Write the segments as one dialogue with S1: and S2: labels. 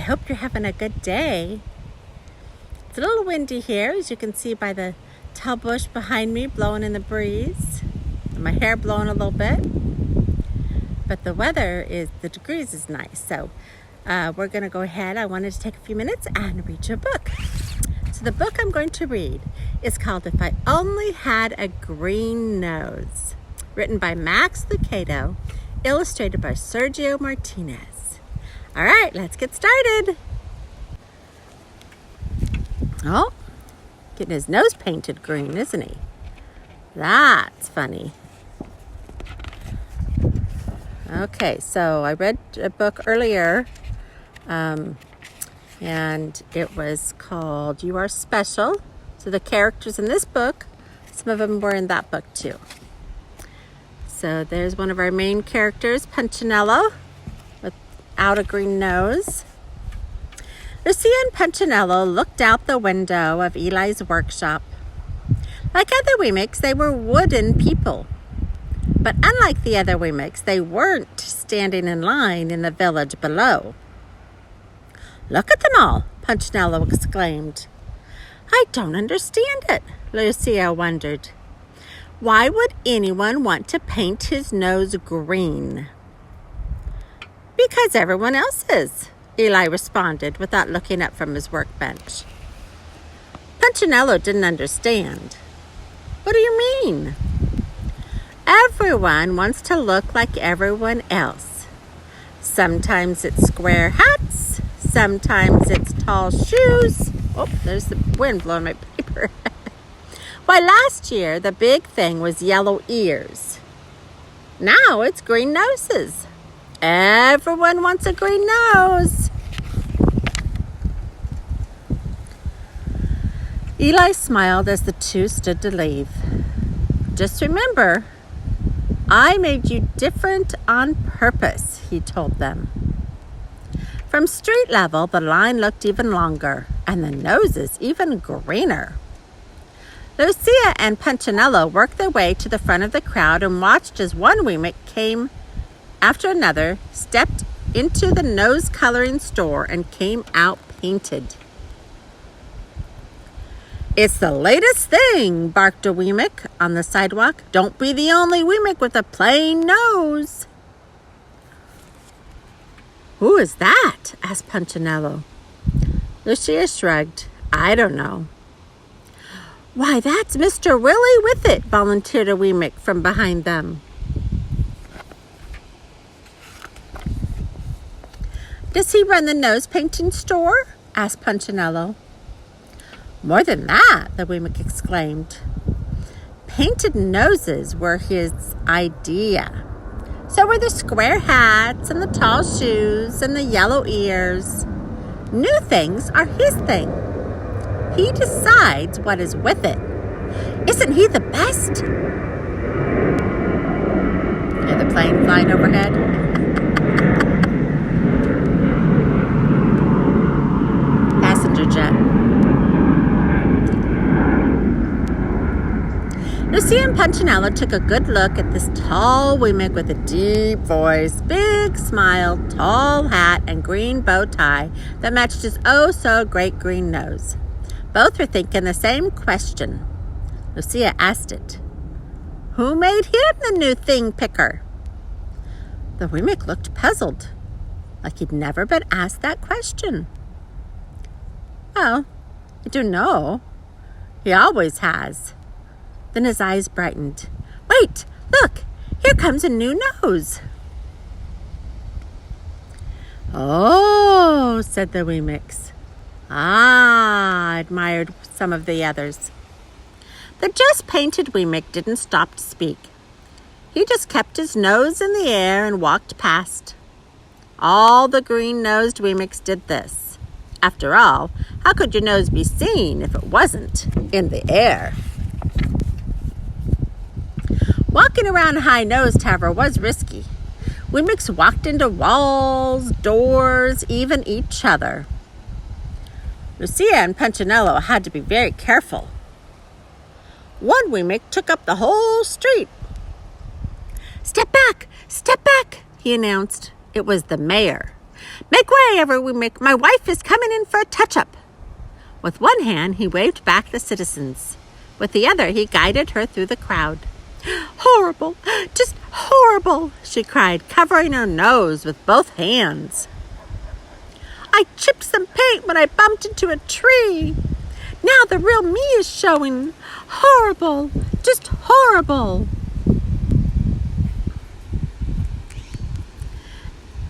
S1: hope you're having a good day. It's a little windy here, as you can see by the tall bush behind me blowing in the breeze. And my hair blowing a little bit. But the weather the degrees is nice. So we're going to go ahead. I wanted to take a few minutes and read you a book. So the book I'm going to read is called If I Only Had a Green Nose, written by Max Lucado, illustrated by Sergio Martinez. All right, let's get started. Oh, getting his nose painted green, isn't he? That's funny. Okay, so I read a book earlier, and it was called You Are Special. So the characters in this book, some of them were in that book too. So there's one of our main characters, Punchinello, without a green nose. Lucia and Punchinello looked out the window of Eli's workshop. Like other Wemicks, they were wooden people. But unlike the other Wemicks, they weren't standing in line in the village below. "Look at them all," Punchinello exclaimed. "I don't understand it," Lucia wondered. "Why would anyone want to paint his nose green?" "Because everyone else is," Eli responded without looking up from his workbench. Punchinello didn't understand. "What do you mean?" "Everyone wants to look like everyone else. Sometimes it's square hats, sometimes it's tall shoes." Oh, there's the wind blowing my paper. "Why, last year the big thing was yellow ears. Now it's green noses. Everyone wants a green nose." Eli smiled as the two stood to leave. "Just remember, I made you different on purpose," he told them. From street level, the line looked even longer, and the noses even greener. Lucia and Punchinello worked their way to the front of the crowd and watched as one Wemick came after another, stepped into the nose coloring store and came out painted. "It's the latest thing," barked a Wemick on the sidewalk. "Don't be the only Wemick with a plain nose." "Who is that?" asked Punchinello. Lucia shrugged. "I don't know." "Why, that's Mr. Willie with it," volunteered a Wemick from behind them. "Does he run the nose painting store?" asked Punchinello. "More than that," the Wemick exclaimed. Painted noses were his idea. So were the square hats and the tall shoes and the yellow ears. New things are his thing. He decides what is with it. Isn't he the best? Hear the plane flying overhead? Passenger jet. Lucia and Punchinello took a good look at this tall Wemick with a deep voice, big smile, tall hat, and green bow tie that matched his oh-so-great green nose. Both were thinking the same question. Lucia asked it. "Who made him the new thing picker?" The Wemick looked puzzled, like he'd never been asked that question. "Well, I don't know. He always has." Then his eyes brightened. "Wait, look, here comes a new nose." "Oh," said the Wemicks. "Ah," admired some of the others. The just painted Wemick didn't stop to speak. He just kept his nose in the air and walked past. All the green-nosed Wemicks did this. After all, how could your nose be seen if it wasn't in the air? Walking around high-nosed, however, was risky. Wemicks walked into walls, doors, even each other. Lucia and Punchinello had to be very careful. One Wemick took up the whole street. Step back, he announced. It was the mayor. Make way, everyone! My wife is coming in for a touch-up. With one hand, he waved back the citizens. With the other, he guided her through the crowd. Horrible! Just horrible! She cried, covering her nose with both hands. I chipped some paint when I bumped into a tree. Now the real me is showing. Horrible! Just horrible!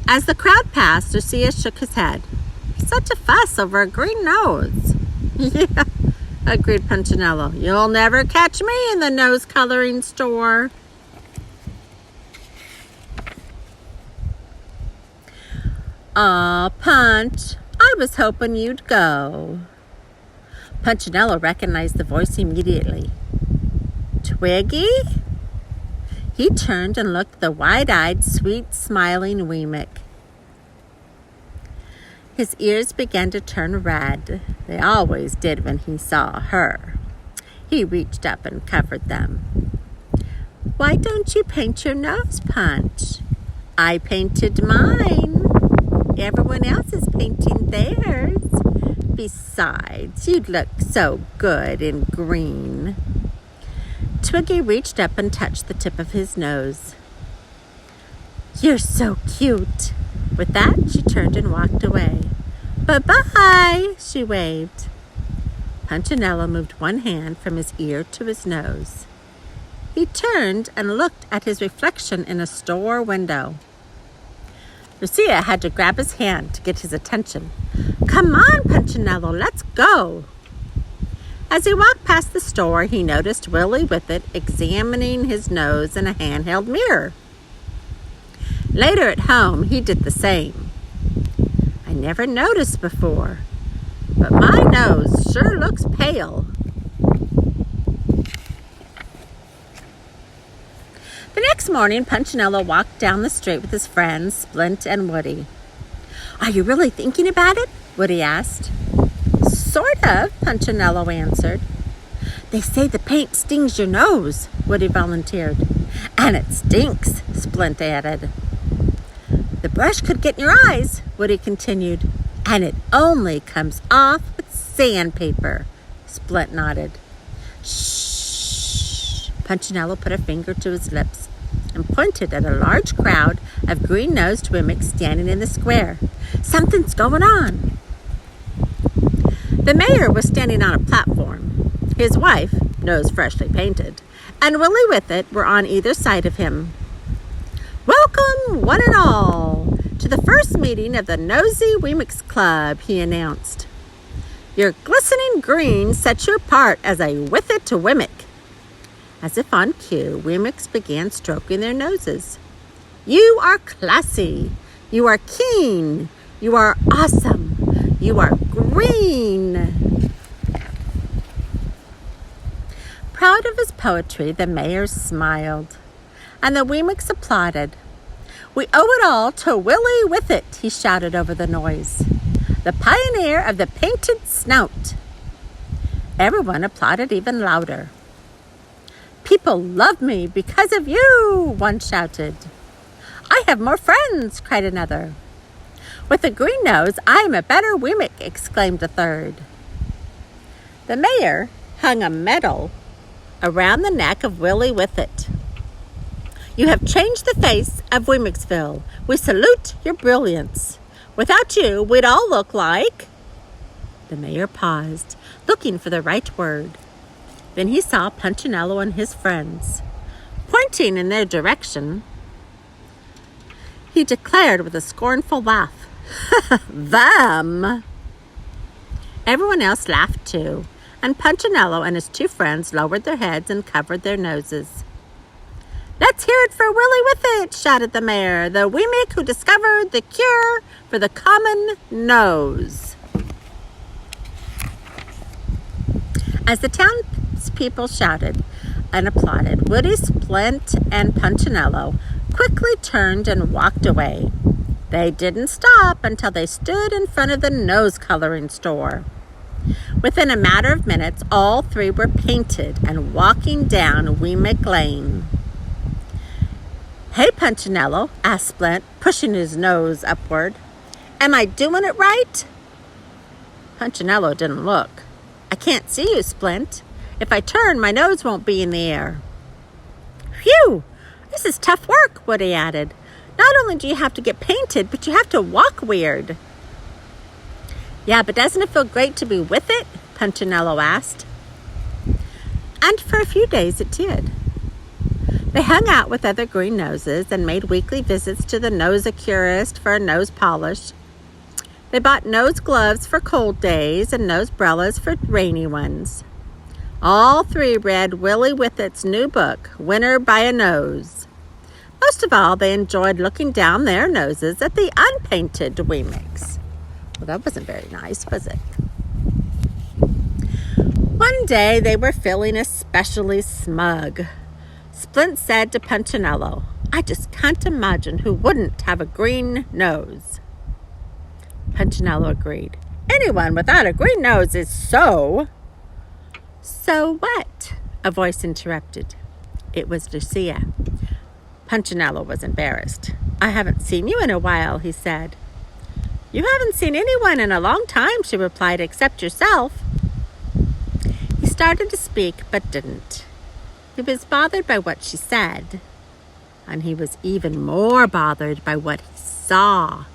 S1: As the crowd passed, Lucia shook his head. Such a fuss over a green nose. Yeah, agreed Punchinello. You'll never catch me in the nose coloring store. Aw, Punch, I was hoping you'd go. Punchinello recognized the voice immediately. Twiggy? He turned and looked at the wide-eyed, sweet-smiling Wee-Mick. His ears began to turn red. They always did when he saw her. He reached up and covered them. Why don't you paint your nose, Punch? I painted mine. Everyone else is painting theirs. Besides, you'd look so good in green. Twiggy reached up and touched the tip of his nose. You're so cute. With that, she turned and walked away. Bye-bye, she waved. Punchinello moved one hand from his ear to his nose. He turned and looked at his reflection in a store window. Lucia had to grab his hand to get his attention. Come on, Punchinello, let's go. As he walked past the store, he noticed Willie Whippet examining his nose in a handheld mirror. Later at home, he did the same. I never noticed before, but my nose sure looks pale. The next morning, Punchinello walked down the street with his friends, Splint and Woody. Are you really thinking about it? Woody asked. Sort of, Punchinello answered. They say the paint stings your nose, Woody volunteered. And it stinks, Splint added. The brush could get in your eyes, Woody continued. And it only comes off with sandpaper, Splint nodded. Shh! Punchinello put a finger to his lips and pointed at a large crowd of green-nosed Wee-Micks standing in the square. Something's going on. The mayor was standing on a platform. His wife, nose freshly painted, and Willie Whippet were on either side of him. Welcome, one and all, to the first meeting of the Nosy Wee-Micks Club, he announced. Your glistening green sets you apart as a Whippet Wee-Mick. As if on cue, Wee-Micks began stroking their noses. You are classy. You are keen. You are awesome. You are green. Proud of his poetry, the mayor smiled, and the Wee-Micks applauded. We owe it all to Willie Whippet, he shouted over the noise, the pioneer of the painted snout. Everyone applauded even louder. People love me because of you, one shouted. I have more friends, cried another. With a green nose, I am a better Wee-Mick, exclaimed a third. The mayor hung a medal around the neck of Willie Whippet. You have changed the face of Wee-Micksville. We salute your brilliance. Without you, we'd all look like... The mayor paused, looking for the right word. Then he saw Punchinello and his friends. Pointing in their direction, he declared with a scornful laugh, Them! Everyone else laughed too, and Punchinello and his two friends lowered their heads and covered their noses. Let's hear it for Willie Whippet, shouted the mayor, the Wee-Mick who discovered the cure for the common nose. As the townspeople shouted and applauded, Woody, Splint, and Punchinello quickly turned and walked away. They didn't stop until they stood in front of the nose coloring store. Within a matter of minutes, all three were painted and walking down Wee-Mick Lane. Hey, Punchinello, asked Splint, pushing his nose upward. Am I doing it right? Punchinello didn't look. I can't see you, Splint. If I turn, my nose won't be in the air. Phew! This is tough work, Woody added. Not only do you have to get painted, but you have to walk weird. Yeah, but doesn't it feel great to be with it? Punchinello asked. And for a few days it did. They hung out with other green noses and made weekly visits to the nose-a-curist for a nose polish. They bought nose gloves for cold days and nose brellas for rainy ones. All three read Willie Whiffet's new book, Winner by a Nose. Most of all, they enjoyed looking down their noses at the unpainted Wee-Mix. Well, that wasn't very nice, was it? One day, they were feeling especially smug. Splint said to Punchinello, I just can't imagine who wouldn't have a green nose. Punchinello agreed. Anyone without a green nose is so... So what? A voice interrupted. It was Lucia. Punchinello was embarrassed. I haven't seen you in a while, he said. You haven't seen anyone in a long time, she replied, except yourself. He started to speak, but didn't. He was bothered by what she said, and he was even more bothered by what he saw.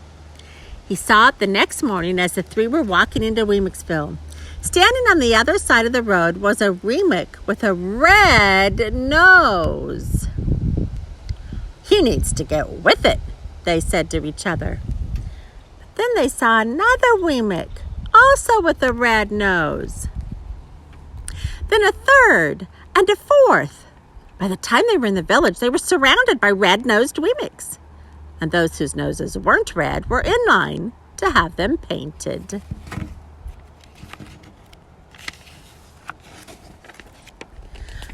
S1: He saw it the next morning as the three were walking into Wee-Mixville. Standing on the other side of the road was a Wee-Mix with a red nose. He needs to get with it, they said to each other. But then they saw another Wee-Mix, also with a red nose. Then a third and a fourth. By the time they were in the village, they were surrounded by red-nosed Wee-Mix. And those whose noses weren't red were in line to have them painted.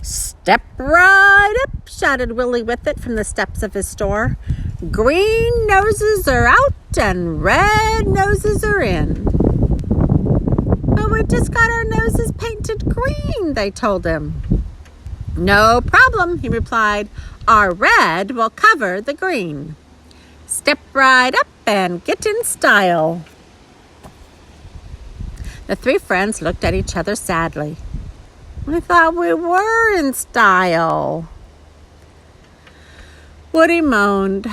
S1: Step right up, shouted Willie Whiffet from the steps of his store. Green noses are out and red noses are in. But we just got our noses painted green, they told him. No problem, he replied. Our red will cover the green. Step right up and get in style. The three friends looked at each other sadly. We thought we were in style. Woody moaned.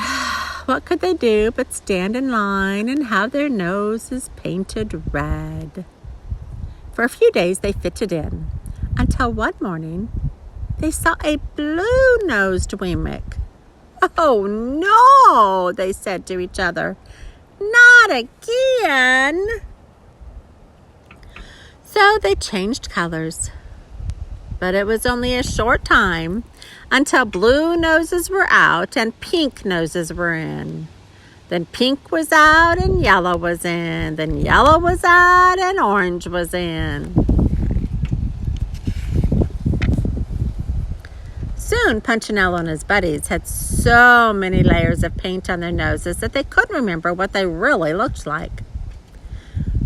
S1: What could they do but stand in line and have their noses painted red? For a few days they fitted in, until one morning they saw a blue-nosed Wee-Mix. Oh, no, they said to each other. Not again. So they changed colors. But it was only a short time until blue noses were out and pink noses were in. Then pink was out and yellow was in. Then yellow was out and orange was in. Soon, Punchinello and his buddies had so many layers of paint on their noses that they couldn't remember what they really looked like.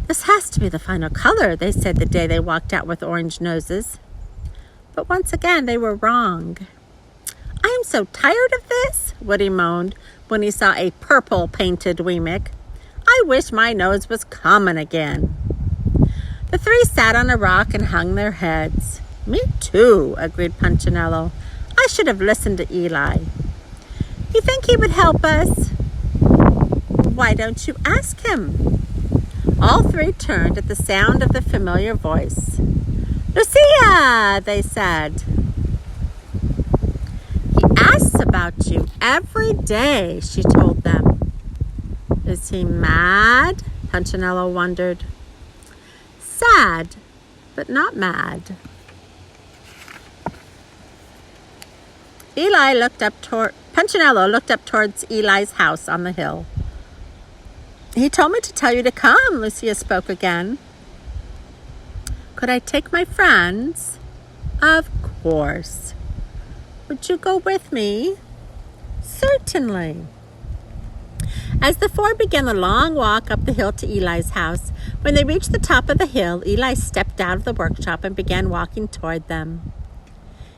S1: This has to be the final color, they said the day they walked out with orange noses. But once again, they were wrong. I am so tired of this, Woody moaned when he saw a purple painted Wee-Mix. I wish my nose was common again. The three sat on a rock and hung their heads. Me too, agreed Punchinello. I should have listened to Eli. You think he would help us? Why don't you ask him? All three turned at the sound of the familiar voice. Lucia, they said. He asks about you every day, she told them. Is he mad? Punchinello wondered. Sad, but not mad. Punchinello looked up towards Eli's house on the hill. He told me to tell you to come, Lucia spoke again. Could I take my friends? Of course. Would you go with me? Certainly. As the four began the long walk up the hill to Eli's house, when they reached the top of the hill, Eli stepped out of the workshop and began walking toward them.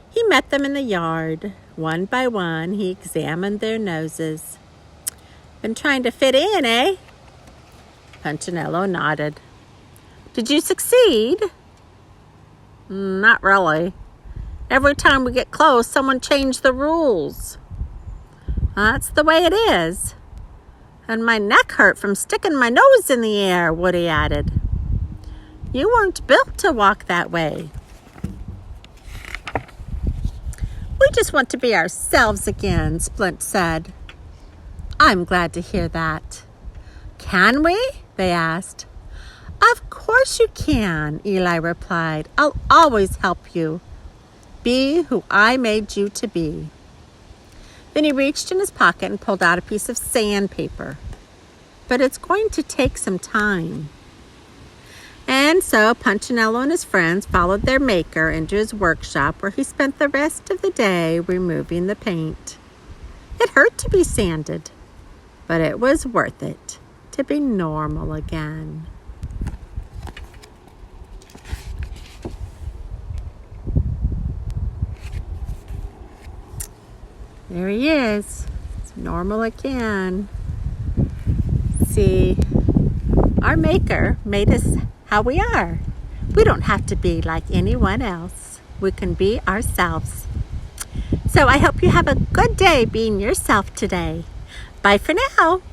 S1: He met them in the yard. One by one, he examined their noses. Been trying to fit in, eh? Punchinello nodded. Did you succeed? Not really. Every time we get close, someone changed the rules. That's the way it is. And my neck hurt from sticking my nose in the air, Woody added. You weren't built to walk that way. We just want to be ourselves again, Splint said. I'm glad to hear that. Can we? They asked. Of course you can, Eli replied. I'll always help you. Be who I made you to be. Then he reached in his pocket and pulled out a piece of sandpaper. But it's going to take some time. And so Punchinello and his friends followed their maker into his workshop where he spent the rest of the day removing the paint. It hurt to be sanded, but it was worth it to be normal again. There he is. It's normal again. See, our maker made us how we are. We don't have to be like anyone else. We can be ourselves. So I hope you have a good day being yourself today. Bye for now.